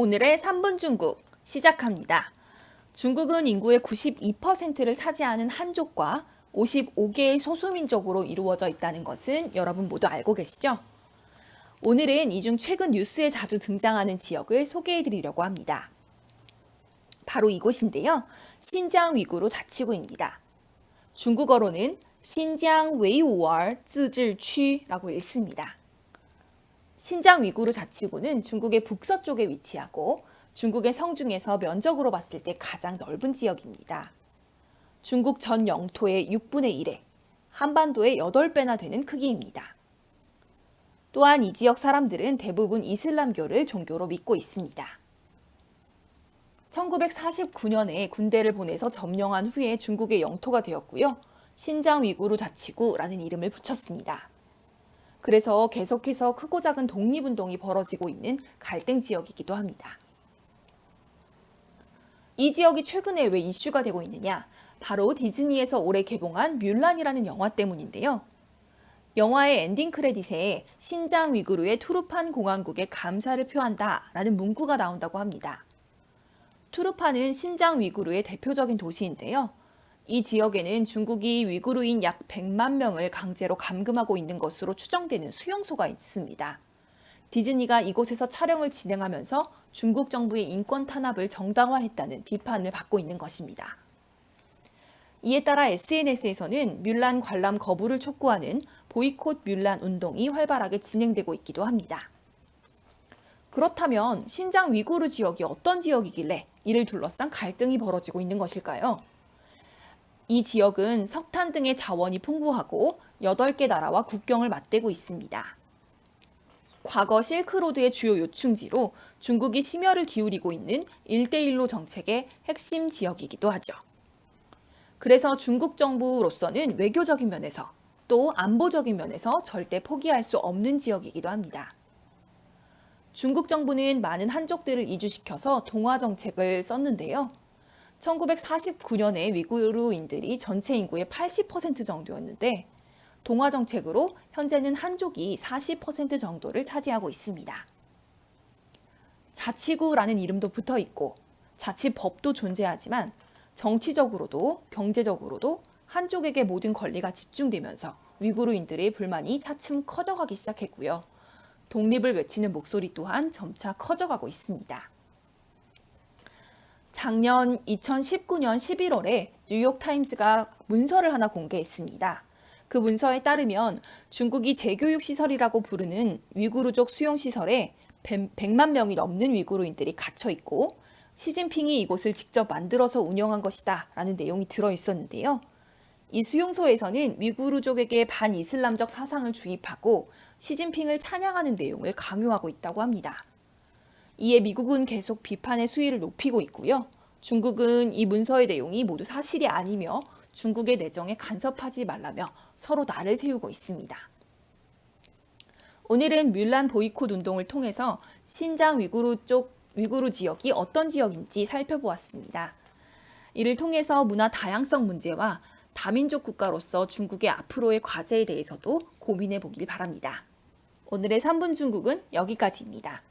오늘의 3분 중국 시작합니다. 중국은 인구의 92%를 차지하는 한족과 55개의 소수민족으로 이루어져 있다는 것은 여러분 모두 알고 계시죠? 오늘은 이 중 최근 뉴스에 자주 등장하는 지역을 소개해 드리려고 합니다. 바로 이곳인데요. 신장 위구르 자치구입니다. 중국어로는 신장 웨이우얼自治区라고 읽습니다. 신장 위구르 자치구는 중국의 북서쪽에 위치하고 중국의 성 중에서 면적으로 봤을 때 가장 넓은 지역입니다. 중국 전 영토의 6분의 1에 한반도의 8배나 되는 크기입니다. 또한 이 지역 사람들은 대부분 이슬람교를 종교로 믿고 있습니다. 1949년에 군대를 보내서 점령한 후에 중국의 영토가 되었고요. 신장 위구르 자치구라는 이름을 붙였습니다. 그래서 계속해서 크고 작은 독립운동이 벌어지고 있는 갈등 지역이기도 합니다. 이 지역이 최근에 왜 이슈가 되고 있느냐? 바로 디즈니에서 올해 개봉한 뮬란이라는 영화 때문인데요. 영화의 엔딩 크레딧에 신장 위구르의 투르판 공화국에 감사를 표한다라는 문구가 나온다고 합니다. 투르판은 신장 위구르의 대표적인 도시인데요. 이 지역에는 중국이 위구르인 약 100만 명을 강제로 감금하고 있는 것으로 추정되는 수용소가 있습니다. 디즈니가 이곳에서 촬영을 진행하면서 중국 정부의 인권 탄압을 정당화했다는 비판을 받고 있는 것입니다. 이에 따라 SNS에서는 뮬란 관람 거부를 촉구하는 보이콧 뮬란 운동이 활발하게 진행되고 있기도 합니다. 그렇다면 신장 위구르 지역이 어떤 지역이길래 이를 둘러싼 갈등이 벌어지고 있는 것일까요? 이 지역은 석탄 등의 자원이 풍부하고 8개 나라와 국경을 맞대고 있습니다. 과거 실크로드의 주요 요충지로 중국이 심혈을 기울이고 있는 1대1로 정책의 핵심 지역이기도 하죠. 그래서 중국 정부로서는 외교적인 면에서 또 안보적인 면에서 절대 포기할 수 없는 지역이기도 합니다. 중국 정부는 많은 한족들을 이주시켜서 동화 정책을 썼는데요. 1949년에 위구르인들이 전체 인구의 80% 정도였는데 동화 정책으로 현재는 한족이 40% 정도를 차지하고 있습니다. 자치구라는 이름도 붙어 있고 자치법도 존재하지만 정치적으로도 경제적으로도 한족에게 모든 권리가 집중되면서 위구르인들의 불만이 차츰 커져가기 시작했고요. 독립을 외치는 목소리 또한 점차 커져가고 있습니다. 작년 2019년 11월에 뉴욕타임스가 문서를 하나 공개했습니다. 그 문서에 따르면 중국이 재교육 시설이라고 부르는 위구르족 수용시설에 100만 명이 넘는 위구르인들이 갇혀 있고 시진핑이 이곳을 직접 만들어서 운영한 것이다 라는 내용이 들어 있었는데요. 이 수용소에서는 위구르족에게 반이슬람적 사상을 주입하고 시진핑을 찬양하는 내용을 강요하고 있다고 합니다. 이에 미국은 계속 비판의 수위를 높이고 있고요. 중국은 이 문서의 내용이 모두 사실이 아니며 중국의 내정에 간섭하지 말라며 서로 날을 세우고 있습니다. 오늘은 뮬란 보이콧 운동을 통해서 신장 위구르 지역이 어떤 지역인지 살펴보았습니다. 이를 통해서 문화 다양성 문제와 다민족 국가로서 중국의 앞으로의 과제에 대해서도 고민해 보길 바랍니다. 오늘의 3분 중국은 여기까지입니다.